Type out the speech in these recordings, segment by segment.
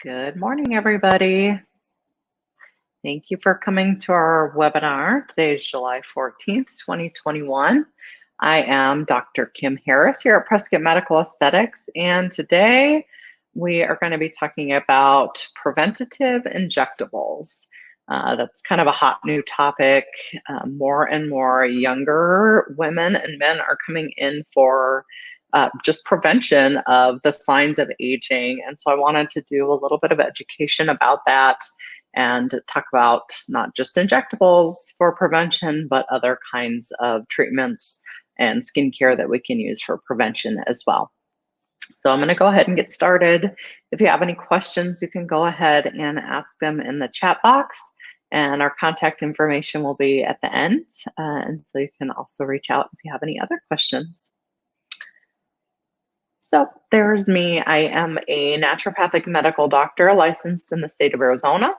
Good morning, everybody. Thank you for coming to our webinar. Today is July 14th, 2021. I am Dr. Kim Harris here at Prescott Medical Aesthetics, and today we are going to be talking about preventative injectables. That's kind of a hot new topic. More and more younger women and men are coming in for just prevention of the signs of aging. And so I wanted to do a little bit of education about that and talk about not just injectables for prevention, but other kinds of treatments and skincare that we can use for prevention as well. So I'm going to go ahead and get started. If you have any questions, you can go ahead and ask them in the chat box, and our contact information will be at the end. And so you can also reach out if you have any other questions. So there's me. I am a naturopathic medical doctor licensed in the state of Arizona.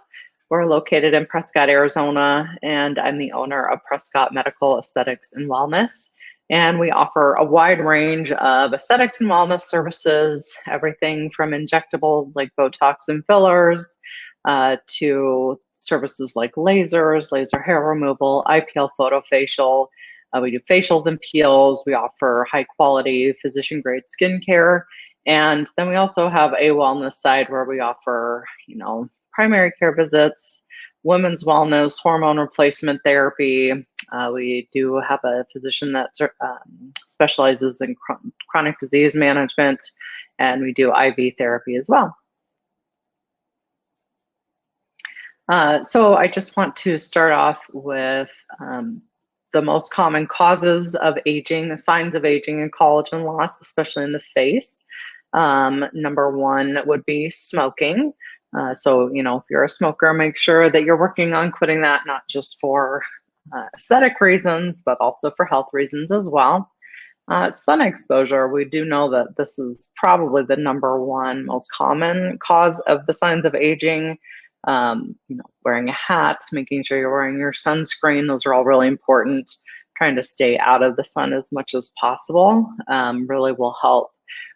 We're located in Prescott, Arizona, and I'm the owner of Prescott Medical Aesthetics and Wellness. And we offer a wide range of aesthetics and wellness services, everything from injectables like Botox and fillers to services like lasers, laser hair removal, IPL photofacial. We do facials and peels. We offer high quality physician grade skincare. And then we also have a wellness side where we offer, primary care visits, women's wellness, hormone replacement therapy. We do have a physician that specializes in chronic disease management, and we do IV therapy as well. So I just want to start off with the most common causes of aging, the signs of aging and collagen loss, especially in the face. Number one would be smoking. So, if you're a smoker, make sure that you're working on quitting that, not just for aesthetic reasons, but also for health reasons as well. Sun exposure, we do know that this is probably the number one most common cause of the signs of aging. Wearing a hat, making sure you're wearing your sunscreen, those are all really important. Trying to stay out of the sun as much as possible really will help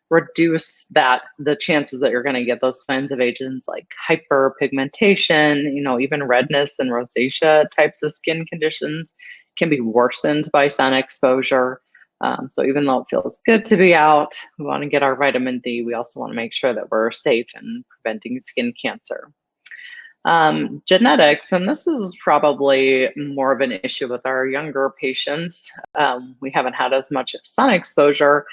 reduce the chances that you're going to get those signs of aging like hyperpigmentation, even redness and rosacea types of skin conditions can be worsened by sun exposure. So even though it feels good to be out, we want to get our vitamin D. We also want to make sure that we're safe in preventing skin cancer. Genetics, and this is probably more of an issue with our younger patients. We haven't had as much sun exposure,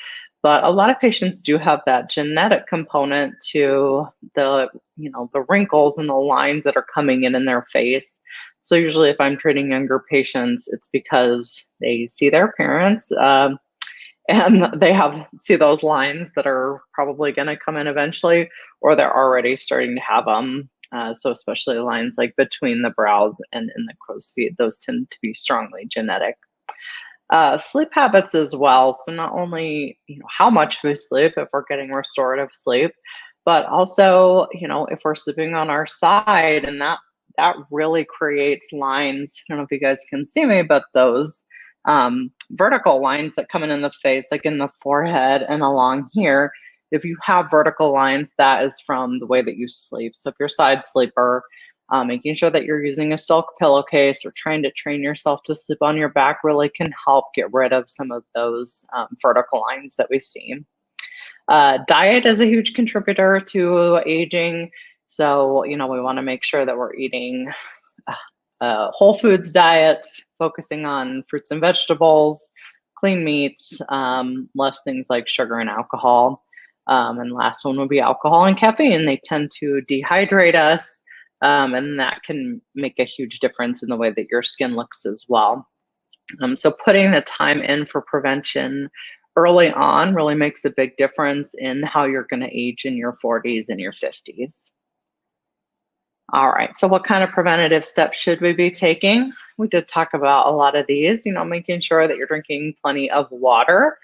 but a lot of patients do have that genetic component to the wrinkles and the lines that are coming in their face. So usually if I'm treating younger patients, it's because they see their parents and they see those lines that are probably going to come in eventually, or they're already starting to have them. So especially lines like between the brows and in the crow's feet, those tend to be strongly genetic. Sleep habits as well. So not only, how much we sleep, if we're getting restorative sleep, but also, if we're sleeping on our side, and that really creates lines. I don't know if you guys can see me, but those vertical lines that come in the face, like in the forehead and along here, if you have vertical lines, that is from the way that you sleep. So if you're a side sleeper, making sure that you're using a silk pillowcase or trying to train yourself to sleep on your back really can help get rid of some of those vertical lines that we see. Diet is a huge contributor to aging. So, we want to make sure that we're eating a whole foods diet, focusing on fruits and vegetables, clean meats, less things like sugar and alcohol. And last one would be alcohol and caffeine. They tend to dehydrate us, and that can make a huge difference in the way that your skin looks as well. So putting the time in for prevention early on really makes a big difference in how you're going to age in your 40s and your 50s. All right, so what kind of preventative steps should we be taking? We did talk about a lot of these, making sure that you're drinking plenty of water.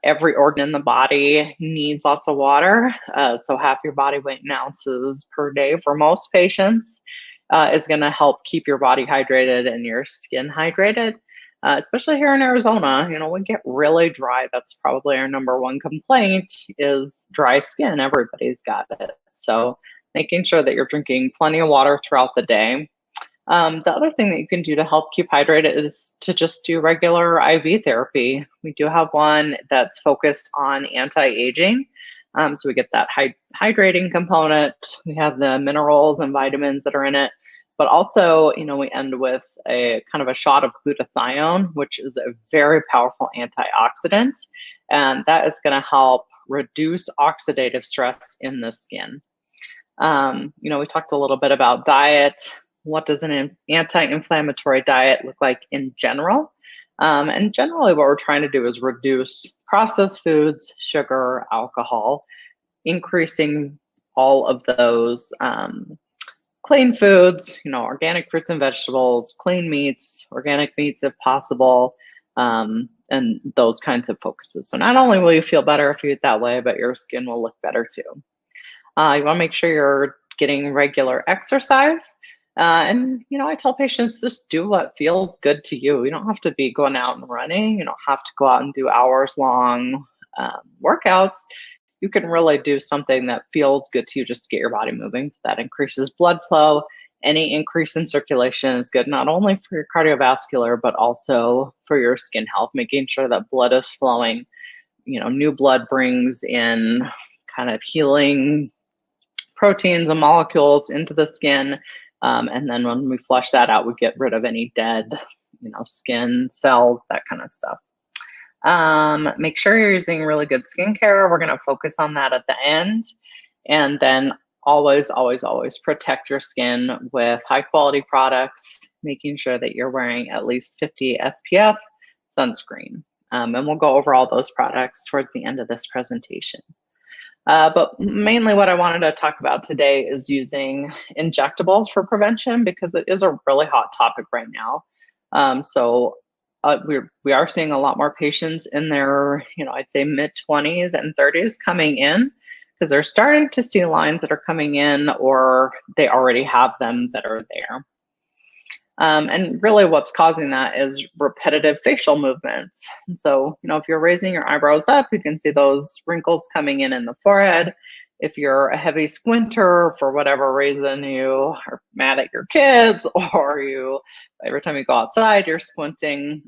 Every organ in the body needs lots of water. So half your body weight in ounces per day for most patients is going to help keep your body hydrated and your skin hydrated. Especially here in Arizona, we get really dry. That's probably our number one complaint is dry skin. Everybody's got it. So making sure that you're drinking plenty of water throughout the day. The other thing that you can do to help keep hydrated is to just do regular IV therapy. We do have one that's focused on anti-aging. So we get that hydrating component. We have the minerals and vitamins that are in it. But also, we end with a kind of a shot of glutathione, which is a very powerful antioxidant. And that is going to help reduce oxidative stress in the skin. We talked a little bit about diet. What does an anti-inflammatory diet look like in general? And generally what we're trying to do is reduce processed foods, sugar, alcohol, increasing all of those clean foods, organic fruits and vegetables, clean meats, organic meats if possible, and those kinds of focuses. So not only will you feel better if you eat that way, but your skin will look better too. You want to make sure you're getting regular exercise. And I tell patients, just do what feels good to you. You don't have to be going out and running. You don't have to go out and do hours long workouts. You can really do something that feels good to you just to get your body moving. So that increases blood flow. Any increase in circulation is good, not only for your cardiovascular, but also for your skin health, making sure that blood is flowing. New blood brings in kind of healing proteins and molecules into the skin. And then when we flush that out, we get rid of any dead, skin cells, that kind of stuff. Make sure you're using really good skincare. We're going to focus on that at the end. And then always, always, always protect your skin with high quality products, making sure that you're wearing at least 50 SPF sunscreen. And we'll go over all those products towards the end of this presentation. But mainly what I wanted to talk about today is using injectables for prevention, because it is a really hot topic right now. We are seeing a lot more patients in their, I'd say mid-20s and 30s coming in, because they're starting to see lines that are coming in, or they already have them that are there. And really what's causing that is repetitive facial movements. And so, if you're raising your eyebrows up, you can see those wrinkles coming in the forehead. If you're a heavy squinter, for whatever reason, you are mad at your kids, or every time you go outside, you're squinting,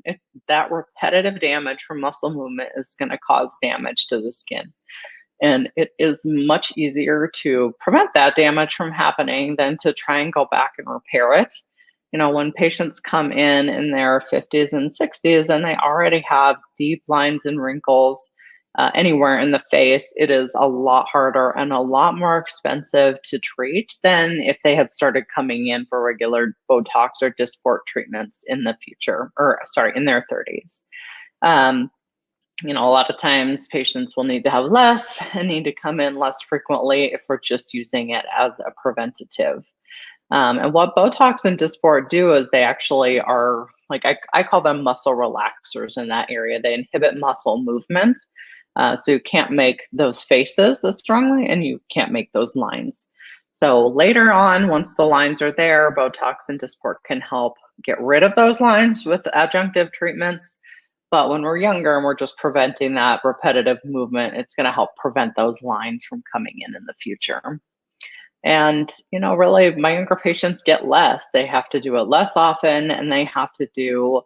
that repetitive damage from muscle movement is going to cause damage to the skin. And it is much easier to prevent that damage from happening than to try and go back and repair it. When patients come in their 50s and 60s and they already have deep lines and wrinkles anywhere in the face, it is a lot harder and a lot more expensive to treat than if they had started coming in for regular Botox or Dysport treatments in the future, in their 30s. A lot of times patients will need to have less and need to come in less frequently if we're just using it as a preventative. And what Botox and Dysport do is they actually are, I call them muscle relaxers in that area. They inhibit muscle movement. So you can't make those faces as strongly, and you can't make those lines. So later on, once the lines are there, Botox and Dysport can help get rid of those lines with adjunctive treatments. But when we're younger and we're just preventing that repetitive movement, it's going to help prevent those lines from coming in the future. And, really, my younger patients get less. They have to do it less often, and they have to do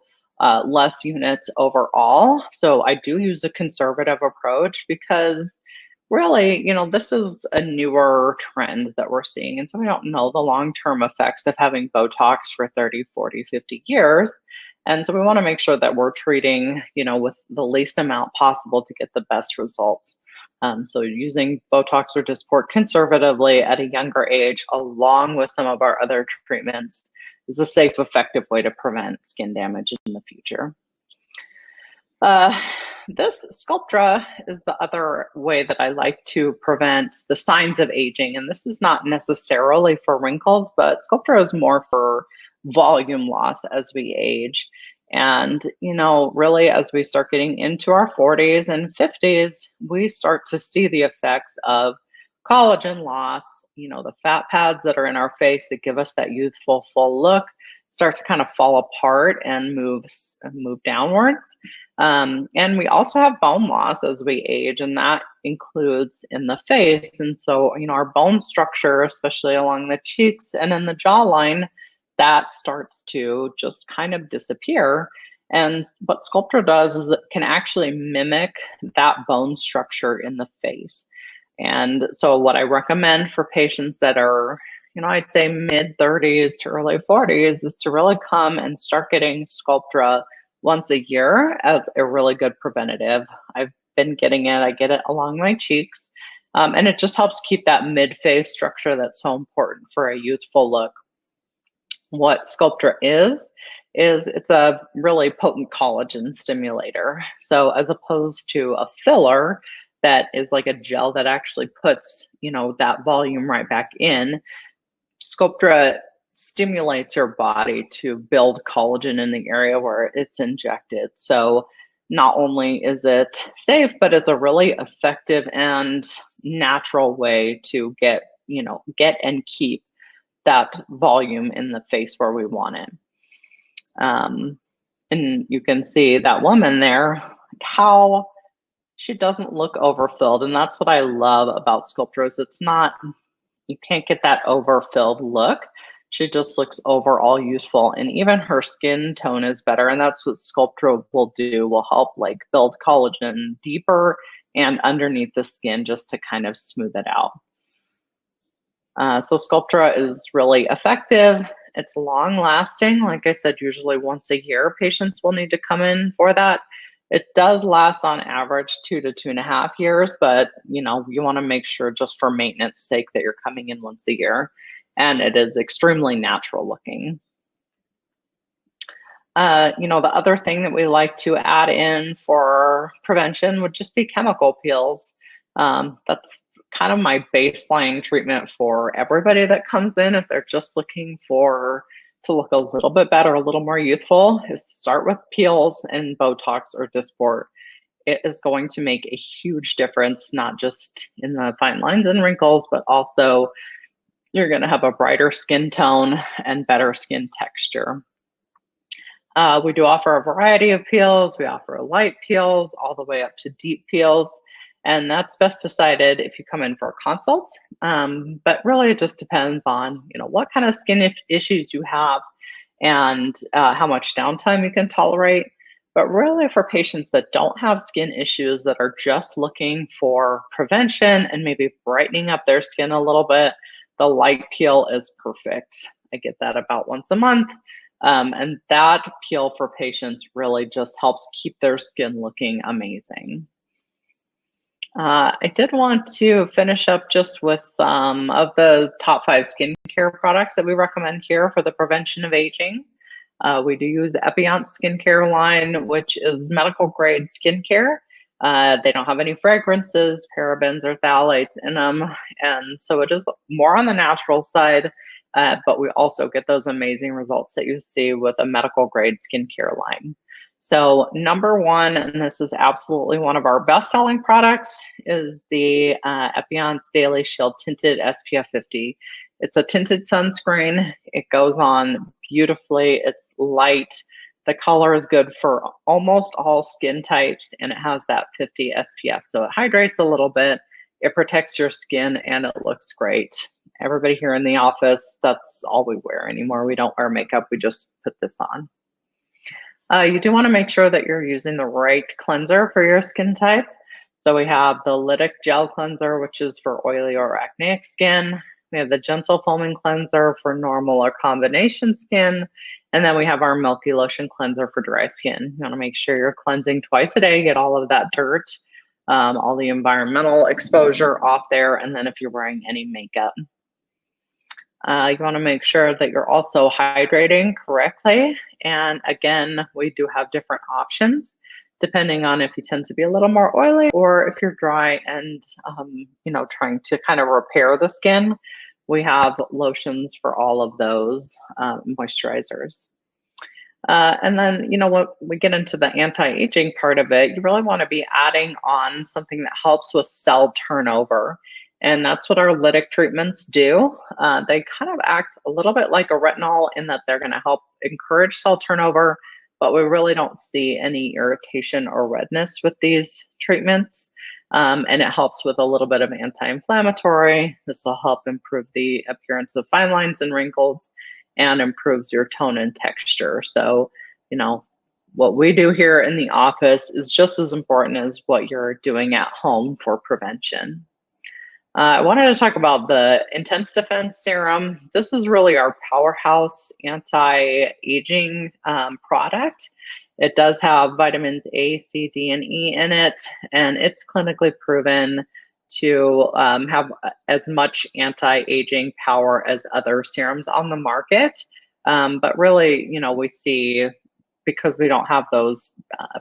less units overall. So I do use a conservative approach, because really, this is a newer trend that we're seeing. And so we don't know the long-term effects of having Botox for 30, 40, 50 years. And so we want to make sure that we're treating, with the least amount possible to get the best results. So using Botox or Dysport conservatively at a younger age, along with some of our other treatments, is a safe, effective way to prevent skin damage in the future. This Sculptra is the other way that I like to prevent the signs of aging. And this is not necessarily for wrinkles, but Sculptra is more for volume loss as we age. And, really, as we start getting into our 40s and 50s, we start to see the effects of collagen loss, the fat pads that are in our face that give us that youthful, full look start to kind of fall apart and move downwards. And we also have bone loss as we age, and that includes in the face. And so, our bone structure, especially along the cheeks and in the jawline, that starts to just kind of disappear. And what Sculptra does is it can actually mimic that bone structure in the face. And so what I recommend for patients that are, I'd say mid 30s to early 40s is to really come and start getting Sculptra once a year as a really good preventative. I've been getting it. I get it along my cheeks. And it just helps keep that mid-face structure that's so important for a youthful look. What Sculptra is it's a really potent collagen stimulator. So as opposed to a filler that is like a gel that actually puts, that volume right back in, Sculptra stimulates your body to build collagen in the area where it's injected. So not only is it safe, but it's a really effective and natural way to get and keep that volume in the face where we want it. And you can see that woman there, how she doesn't look overfilled. And that's what I love about Sculptra is you can't get that overfilled look. She just looks overall useful, and even her skin tone is better. And that's what Sculptra will do, will help like build collagen deeper and underneath the skin just to kind of smooth it out. So Sculptra is really effective. It's long lasting. Like I said, usually once a year, patients will need to come in for that. It does last on average 2 to 2.5 years, but you want to make sure just for maintenance sake that you're coming in once a year. And it is extremely natural looking. The other thing that we like to add in for prevention would just be chemical peels. That's kind of my baseline treatment for everybody that comes in if they're just looking to look a little bit better, a little more youthful, is start with peels and Botox or Dysport. It is going to make a huge difference, not just in the fine lines and wrinkles, but also you're going to have a brighter skin tone and better skin texture. We do offer a variety of peels. We offer light peels all the way up to deep peels. And that's best decided if you come in for a consult. But really it just depends on, what kind of skin issues you have and how much downtime you can tolerate. But really for patients that don't have skin issues, that are just looking for prevention and maybe brightening up their skin a little bit, the light peel is perfect. I get that about once a month. And that peel for patients really just helps keep their skin looking amazing. I did want to finish up just with some of the top 5 skincare products that we recommend here for the prevention of aging. We do use the Epionce skincare line, which is medical grade skincare. They don't have any fragrances, parabens, or phthalates in them. And so it is more on the natural side, but we also get those amazing results that you see with a medical grade skincare line. So number 1, and this is absolutely one of our best-selling products, is the Epionce Daily Shield Tinted SPF 50. It's a tinted sunscreen. It goes on beautifully. It's light. The color is good for almost all skin types, and it has that 50 SPF. So it hydrates a little bit, it protects your skin, and it looks great. Everybody here in the office, that's all we wear anymore. We don't wear makeup. We just put this on. You do want to make sure that you're using the right cleanser for your skin type. So we have the Lytic Gel Cleanser, which is for oily or acneic skin. We have the Gentle Foaming Cleanser for normal or combination skin. And then we have our Milky Lotion Cleanser for dry skin. You want to make sure you're cleansing twice a day, get all of that dirt, all the environmental exposure off there, and then if you're wearing any makeup. You want to make sure that you're also hydrating correctly. And again, we do have different options depending on if you tend to be a little more oily or if you're dry and, trying to kind of repair the skin. We have lotions for all of those moisturizers. And then, when we get into the anti-aging part of it, you really want to be adding on something that helps with cell turnover. And that's what our lytic treatments do. They kind of act a little bit like a retinol in that they're going to help encourage cell turnover, but we really don't see any irritation or redness with these treatments. And it helps with a little bit of anti-inflammatory. This will help improve the appearance of fine lines and wrinkles and improves your tone and texture. So, what we do here in the office is just as important as what you're doing at home for prevention. I wanted to talk about the Intense Defense Serum. This is really our powerhouse anti-aging product. It does have vitamins A, C, D, and E in it, and it's clinically proven to have as much anti-aging power as other serums on the market. But really, we see, because we don't have those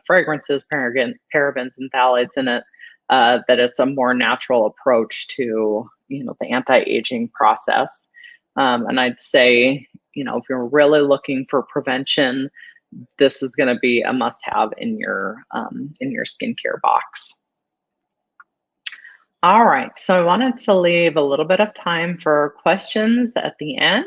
fragrances, parabens, and phthalates in it, that it's a more natural approach to, the anti-aging process. And I'd say, if you're really looking for prevention, this is going to be a must-have in your skincare box. All right, so I wanted to leave a little bit of time for questions at the end.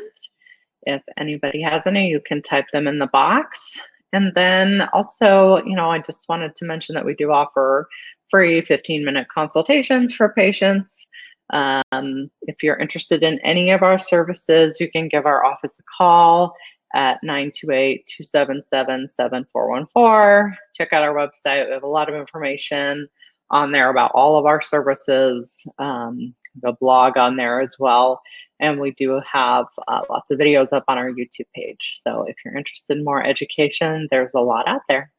If anybody has any, you can type them in the box. And then also, I just wanted to mention that we do offer free 15-minute consultations for patients. If you're interested in any of our services, you can give our office a call at 928-277-7414. Check out our website. We have a lot of information on there about all of our services, the blog on there as well. And we do have lots of videos up on our YouTube page. So if you're interested in more education, there's a lot out there.